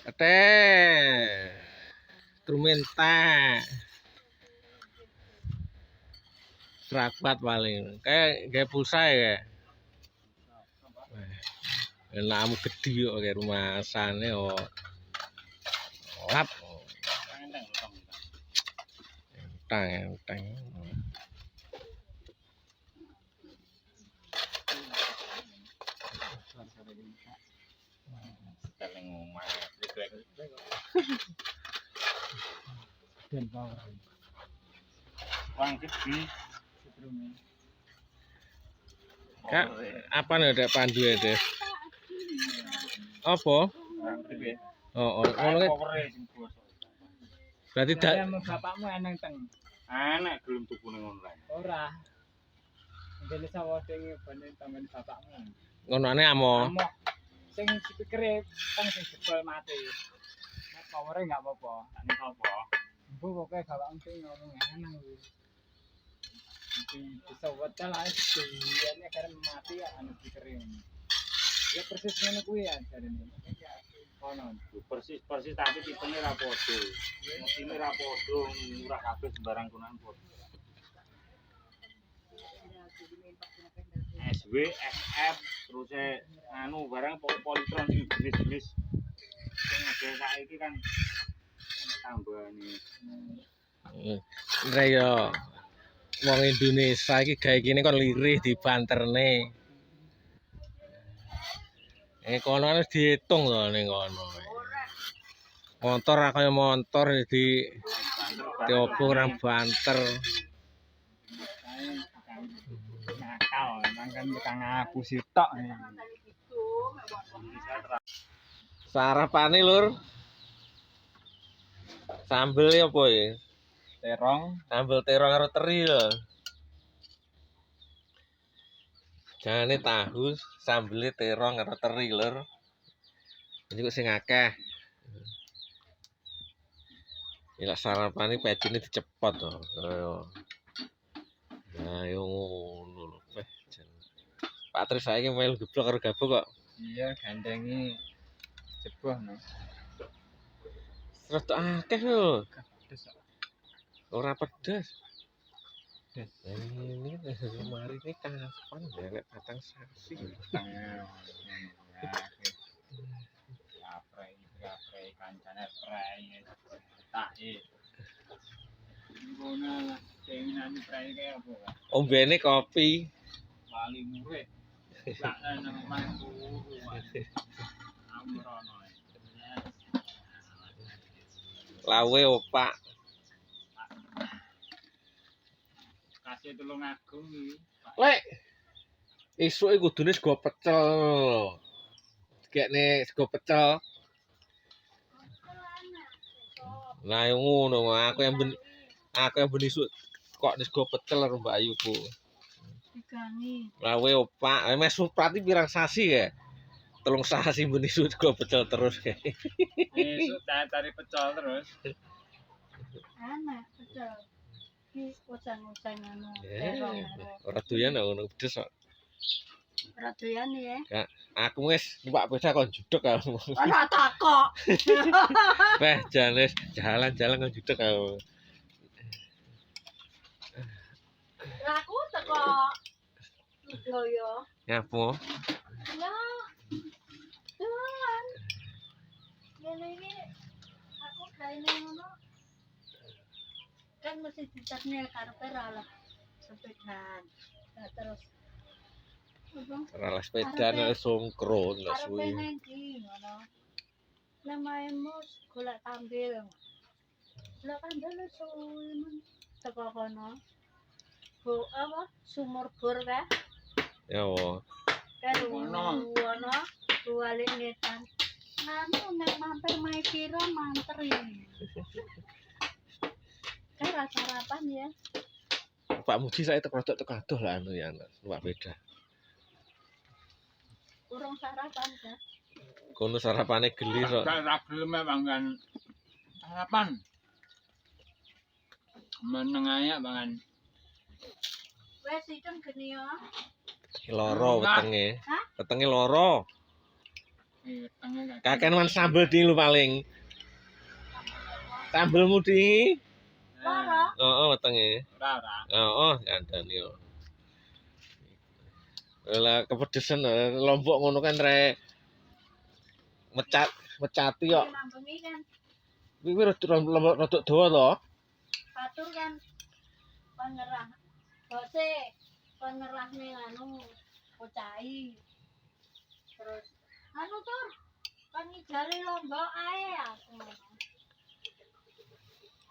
Teh. Instrumental. Serapat paling. Kayak pulsa ya. Enakmu gede kok kayak rumah asane kok. Lap. Enteng. Kak, apa nih ada pandu ya deh? Apa? Oh, berarti dak. Bapakmu eneng teng. Enak belum tuku ning online. Ora. Dene sawah sing bane tamen bapakmu. Ngonone amo. Sing speakere teng sing jebol mati. Nek powere enggak apa-apa. Nek apa? Bu pokoke bapakmu sing ngomong eneng kuwi. Bisa wetel ae dene karep mati anu speakere. Ya persis ngono kuwi ya jarene. Ono. Persis tapi tipene ra padha. Mesine ra padha, murah kabeh sembarang kunan padha. SW, SF, terus anu barang Polytron sing jenis-jenis sing ada saiki kan tambahane. Lah ya wong Indonesia iki gawe kene kon lirih dibanterne. Kono kan diitung to ning kono. Motor ra kaya motor diobong orang banter. Nakal, mangkan tukang aku sitok. Sarapane lur. Sambel apa ya? Terong, Sambel terong karo teri lho. Jane tahu, sambele terong karo teri lur. Iki kok sing akeh. Ila sarapane pecine dicepot to. Nah, yo ngono lho. Pak Tris saiki melu geblok karo gabuk kok. iya gandengi jeboh no. Rada akeh lho. Pedes kok. Ora pedes. Pedes. Ini kemarin ini kapan ya lek patang sasi. Aprei kancane prei. Tae. Ngono lah, keinginan prei kaya apa? Ombene kopi. Wali murid. Sak nang mangku. Amrono. Lawe opak. Kasih tulung agung iki. Lek esuk iki kudune sego pecel. Dikekne sego pecel. Nah, ngono aku yang ben esuk kok sego pecel karo Mbak Ayuku. Digangi. Lawe opak, mes suprati pirang sasi ya? 3 sasi ben esuk sego pecel terus kae. Esuk cari pecel terus. Enak pecel. Ki usang-usang anu. Ora doyan ngono pedes kok. Ora doyan ya. Kak, aku wis numpak beda kon judeg aku. Ora takok. Weh, jalan-jalan kon judeg aku. Lah aku teko Loyo. Nyapo? Ya. Tuhan. Ngene iki aku gaene ngono. Kan mesti ditatne karepe ra lah sepedaan. Nah terus Ora sepeda nek songkron lah karepe suwi. nang ndi ngono. Lemaemu golek tambil. Lah tambil suwi teko kono. Bu apa sumur bor kae. Ya wo. Kan ngono balik ngetan. Anu nek mampir mae pira manteri. Kan rasa sarapan ya. Pak Muji saya teko adoh lah anu ya, numpak beda. Urung sarapan ya. Kono sarapane geli kok. Ora gelem mangan sarapan. Meneng ae mangan. Wes itu geni ya. Loro wetenge. Wetenge loro. Wetenge Kakean man sambel di lu paling. Sambelmu di. Loro. Heeh, wetenge. ora. Heeh, kandhane yo. Lah kepedesan lombok ngono kan rek mecati kok. Mambengi kan Kuwi rada dawa to. batur kan kon ngerah. Bose kon ngerah ning anu kocai. Terus anu tur kon ngijari lombok ae aku.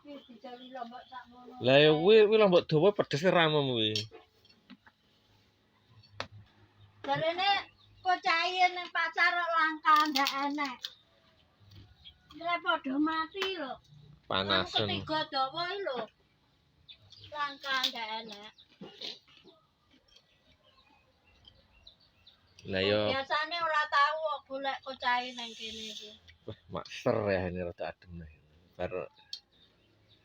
Wis dijari lombok sak mono. Lah ya kuwi lombok dawa pedes ramem kuwi. Jarene kocai ning pasar kok langka ndak enek. Nek padha mati lho. Panasen. Ketiga dawa iki lho. Langka ndak enek. Lah ya Biasane ora tau kok golek kocai nang kene iki. makser ya ini rada adem nih. Bar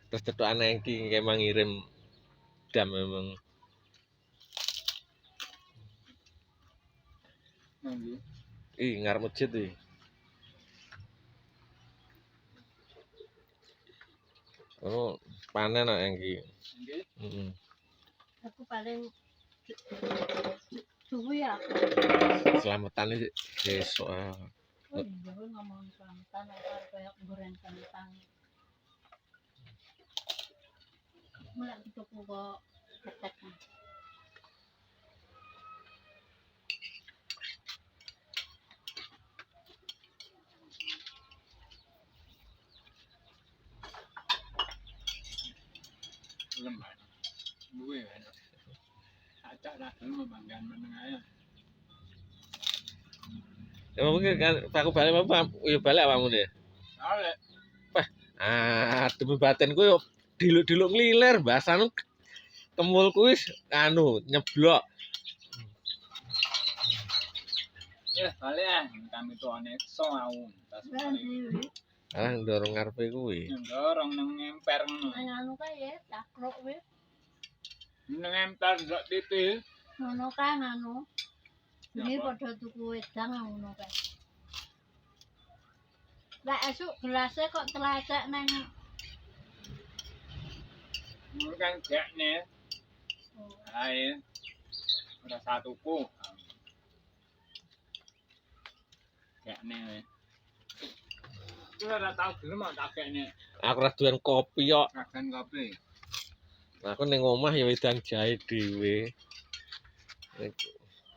terus cetukan iki emang ngirim dam memang. Nanti. Ih ngarep masjid iki. Oh, panen kok iki. Nggih. Heeh. Aku paling suwi ya. Selamatan iki besok. Oh iya ngomong selamatan ora kayak goreng kentang. Mulai tuku kok ketek. Lemah. Duwe kan. Acak dah dulu banggaan meneng ae. Ya mungkin kan aku balik apa? Yo balik awakmu deh. Soale Demi batinku yo diluk-diluk nglilir bahasane kemulku wis anu nyeblok. ya balik ah kami tuh anekso aku. Tas balik. Ah ndorong ngarepe kuwi. Ndorong nang ngemper ngono. Nang anu kae cakruk wis. Nang ngemper ndak titil. Ngono kan anu. Ini padha tuku wedang ngono kae. Lah esuk gelasnya kok telecek nang Kan gekne. Ae. Ora satuku. Gekne we. Ku ora tau gelem tak gekne. Aku ora doyan kopi kok. Kagan kopi. Aku ning omah ya wedang jahe dhewe.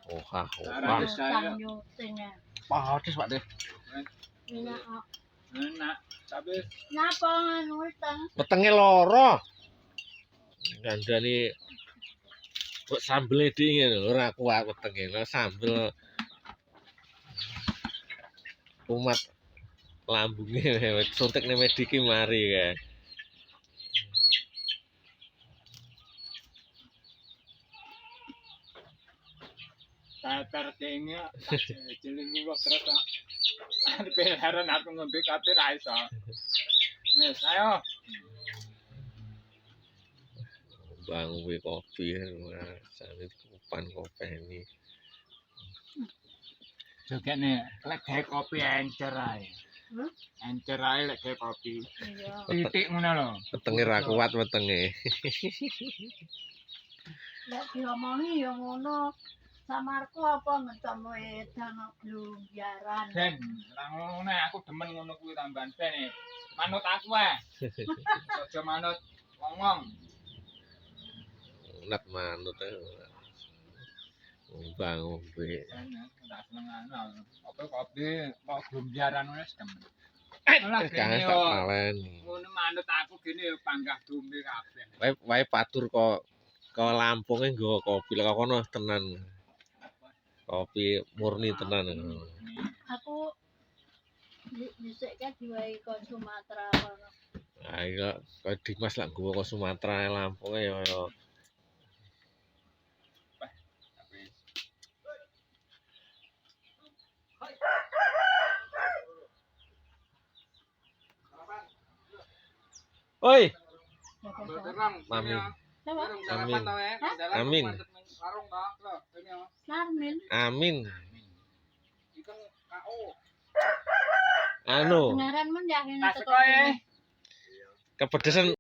Wah. wedang nyutingnya. Pades Pak Deh. Enak kok. Enak. Tapi Napa nganu wedang? Wetenge loro. Gandane kok sambel iki lho ora kuat wetenge. Lah sambel umat lambunge suntikne mediki mari kae. tatar kene jeleng lu terus. Pelaran aku ngombe kopi ra iso. Wis ayo. Bang kuwi kopi sane kupan kopeni. Jogene lek gawe kopi encer ae. Encer ae lek gawe kopi. Iya. Titik ngono lho. Wetenge ra kuat wetenge. Lek diomongi ya ngono. Samarku apa ngecom wedang belum biaran. Ben, ra ngono aku demen ngono kuwi tambahan ben. Manut aku ae. Aja manut wong-wong. Nat manut bang kuwi. Ora seneng ana. Apa kopi kok belum biaran wis demen. Jangan tak paleni. Ngono manut aku gini panggah dombe kabeh. Wae patur kok ke Lampung nggo kopi lek kono tenan. Kopi murni tenan. Aku dhisik kan diwai kon Sumatera kono. Ah iya kok Dimas lak nggowo ke Sumatera Lampung ya Oi, Mami. Amin. Amin. Narmin. Amin. Ikan KO. anu Beneran men ya ini Tas teko kok ya. kene. kepedesan